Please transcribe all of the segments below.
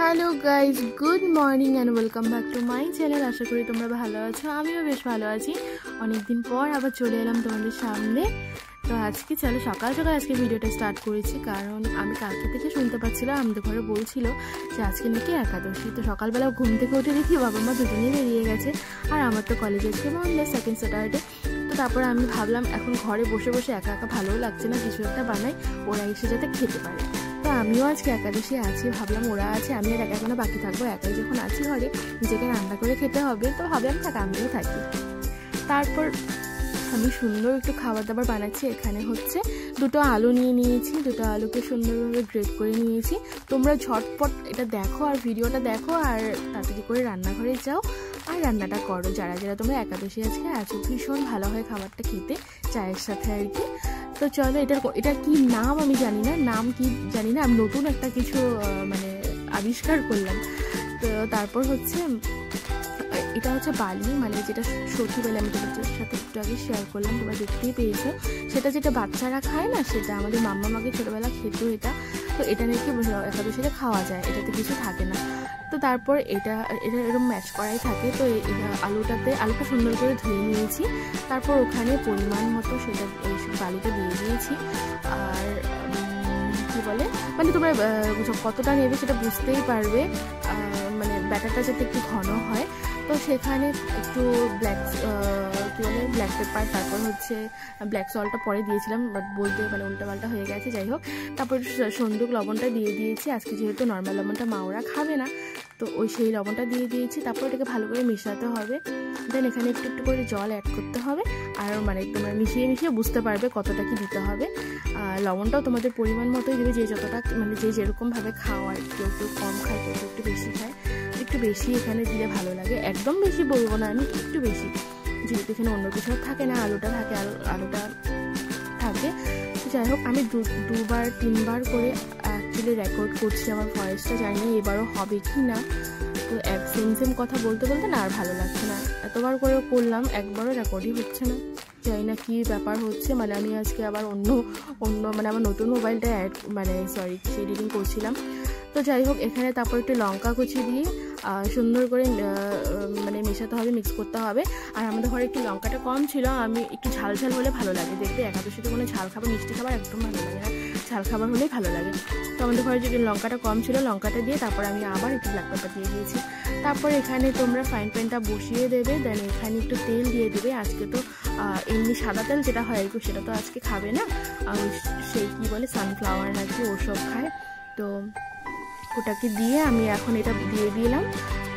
Hello guys, good morning and welcome back to my channel. আশা করি তোমরা ভালো আছো, আমিও বেশ ভালো আছি। অনেকদিন পর আবার চলে এলাম তোমাদের সামনে। তো আজকে চলো সকাল সকাল আজকে ভিডিওটা স্টার্ট করেছি, কারণ আমি কালকে থেকে শুনতে পাচ্ছিলাম আমাদের ঘরে বলছিল যে আজকে নাকি একাদশী। তো সকালবেলা ঘুম থেকে উঠে দেখি বাবা মা দুজনেই বেরিয়ে গেছে, আর আমার তো কলেজে আজকে বন্ধ, সেকেন্ড স্যাটারডে। তো তারপরে আমি ভাবলাম এখন ঘরে বসে বসে একা একা ভালোও লাগছে না, কিছু একটা বানাই ওরা এসে যাতে খেতে পারে। তো আমিও আজকে একাদশী আছি, ভাবলাম ওরা আছে আমি আর একা একা বাকি থাকবো, একাই যখন আছি ঘরে নিজেকে রান্না করে খেতে হবে, তো ভাবলাম থাক আমিও থাকি। তারপর আমি সুন্দর একটু খাবার দাবার বানাচ্ছি। এখানে হচ্ছে দুটো আলু নিয়ে নিয়েছি, দুটো আলুকে সুন্দরভাবে গ্রেট করে নিয়েছি। তোমরা ঝটপট এটা দেখো আর ভিডিওটা দেখো আর তাড়াতাড়ি করে রান্নাঘরে যাও আর রান্নাটা করো, যারা যারা তোমরা একাদশী আজকে আছো। ভীষণ ভালো হয় খাবারটা খেতে চায়ের সাথে আর কি। তো চলো, এটা কি নাম আমি জানি না, নাম কি জানি না, আমি নতুন একটা কিছু মানে আবিষ্কার করলাম। তো তারপর হচ্ছে এটা হচ্ছে বালি, মানে যেটা সত্যি বলে আমি তোমাদের সাথে একটু আগে শেয়ার করলাম, তোমরা দেখতেই পেয়েছো। সেটা যেটা বাচ্চারা খায় না, সেটা আমাদের মাম্মা মাকে ছোটোবেলা খেতো এটা। তো এটা নাকি একাদশীতে খাওয়া যায়, এটাতে কিছু থাকে না। তো তারপর এটা এরকম ম্যাচ করাই থাকে। তো আলুটা সুন্দর করে ধুয়ে নিয়েছি, তারপর ওখানে পরিমাণ মতো সেটা বালিটা দিয়ে দিয়েছি। আর কি বলে মানে তোমরা কতটা নেবে সেটা বুঝতেই পারবে, মানে ব্যাটারটা যাতে একটু ঘন হয়। তো সেখানে একটু ব্ল্যাক পেপার, তারপর হচ্ছে ব্ল্যাক সল্টটা পরে দিয়েছিলাম, বাট বলতে মানে উল্টাপাল্টা হয়ে গেছে, যাই হোক। তারপর সন্দুক লবণটা দিয়ে দিয়েছি, আজকে যেহেতু নর্মাল লবণটা মা ওরা খাবে না, তো সেই লবণটা দিয়ে দিয়েছি। তারপর এটাকে ভালো করে মেশাতে হবে। দেন এখানে একটু একটু করে জল অ্যাড করতে হবে, আর মানে তোমরা মিশিয়ে বুঝতে পারবে কতটা কি দিতে হবে। লবণটাও তোমাদের পরিমাণ মতোই দেবে, যে যতটা মানে যে যেরকমভাবে খাওয়া, কেউ কম খায়, কেউ একটু বেশি খায়। একটু বেশি এখানে দিলে ভালো লাগে, একদম বেশি বলবো না আমি, একটু বেশি, যেহেতু এখানে অন্য কিছু থাকে না, আলুটা থাকে। তো যাই হোক, আমি দুবার তিনবার করে অ্যাকচুয়ালি রেকর্ড করছি আমার ভয়েসটা, জানি না এবারও হবে কি না। তো সেম কথা বলতে বলতে না আর ভালো লাগছে না, এতবার করে করলাম একবারও রেকর্ডই হচ্ছে না, জানি না কী ব্যাপার হচ্ছে। মানে আমি আজকে আবার অন্য মানে আমার নতুন মোবাইলটা এডিটিং করছিলাম। তো যাই হোক, এখানে তারপর একটু লঙ্কা কুচি দিয়ে সুন্দর করে মানে মেশাতে হবে, মিক্স করতে হবে। আর আমাদের ঘরে একটু লঙ্কাটা কম ছিল, আমি একটু ঝাল হলে ভালো লাগে দেখতে। একাদশীতে কোনো ঝাল খাবার, মিষ্টি খাবার একদম ভালো লাগে না, ঝাল খাবার হলেই ভালো লাগে। তো আমাদের ঘরে যদি লঙ্কাটা কম ছিল, লঙ্কাটা দিয়ে তারপর আমি আবার একটু ব্ল্যাক পেপার দিয়ে দিয়েছি। তারপর এখানে তোমরা ফ্রাইং প্যানটা বসিয়ে দেবে, দেন এখানে একটু তেল দিয়ে দেবে। আজকে তো এমনি সাদা তেল যেটা হয় একটু, সেটা তো আজকে খাবে না, সেই কী বলে সানফ্লাওয়ার নাকি ওসব খায়। তো ওটাকে দিয়ে আমি এখন এটা দিয়ে দিলাম।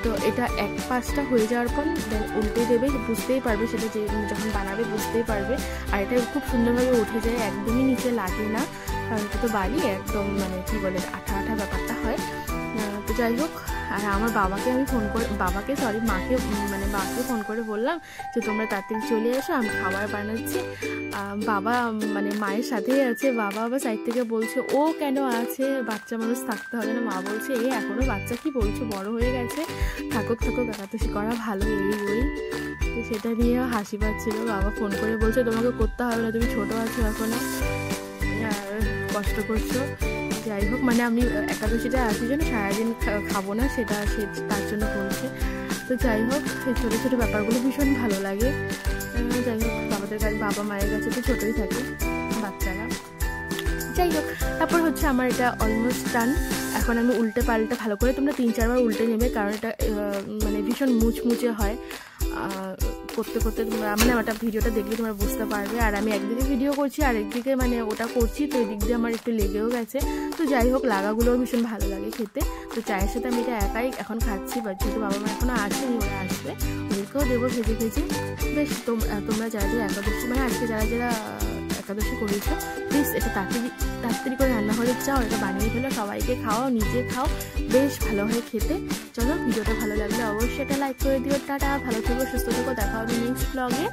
তো এটা এক পাশটা হয়ে যাওয়ার পর দেন উল্টে দেবে, বুঝতেই পারবে সেটা যে যখন বানাবে বুঝতেই পারবে। আর এটা খুব সুন্দরভাবে উঠে যায়, একদমই নিচে লাগে না, কারণ এটা তো বাড়ি একদম মানে কী বলে আঠা আঠা ব্যাপারটা হয়। তো যাই হোক, আর আমার বাবাকে আমি মাকে ফোন করে বললাম যে তোমরা তাড়াতাড়ি চলে এসো, আমি খাবার বানাচ্ছি। বাবা মানে মায়ের সাথেই আছে, বাবা আবার সাইড থেকে বলছে ও কেন আছে, বাচ্চা মানুষ থাকতে হবে না। মা বলছে এখনও বাচ্চা, কি বলছো, বড় হয়ে গেছে, থাকুক একাদশী করা ভালো, ওই। তো সেটা নিয়ে হাসি পাচ্ছিল। বাবা ফোন করে বলছে তোমাকে করতে হবে না, তুমি ছোটো আছো এখনও, আর কষ্ট করছো। যাই হোক, মানে আমি একাদশীটা আসার জন্য সারাদিন খাবো না, সেটা তার জন্য বলছে। তো যাই হোক, এই ছোটো ছোটো ব্যাপারগুলো ভীষণ ভালো লাগে। যাই হোক, বাবা মায়ের কাছে তো ছোটোই থাকে বাচ্চারা। যাই হোক, তারপর হচ্ছে আমার এটা অলমোস্ট ডান। এখন আমি উল্টে পাল্টে ভালো করে, তোমরা 3-4 বার উল্টে নেবে, কারণ এটা মানে ভীষণ মুচমুচে হয় করতে তোমরা মানে ওটা ভিডিওটা দেখলে তোমরা বুঝতে পারবে। আর আমি একদিকে ভিডিও করছি আর একদিকে মানে ওটা করছি, তো এদিক দিয়ে আমার একটু লেগেও গেছে। তো যাই হোক, লাগাগুলোও ভীষণ ভালো লাগে খেতে। তো চায়ের সাথে আমি এটা একাই এখন খাচ্ছি, বা যেহেতু বাবা মা এখনও আসেনি, ওরা আসবে, ওদেরকেও দেবো ভেজে। বেশ, তোমরা যারা একাদশী মানে আজকে যারা একাদশী করেছো, প্লিজ এটা তাড়াতাড়ি করে রান্নাঘরে যাও, এটা বানিয়ে ফেলো, সবাইকে খাও, নিজে খাও, বেশ ভালো হয় খেতে। চলো, ভিডিওটা ভালো লাগলে অবশ্যই এটা লাইক করে দিও। টাটা, ভালো থেকো, সুস্থ থেকো, দেখা হবে নেক্সট ব্লগে।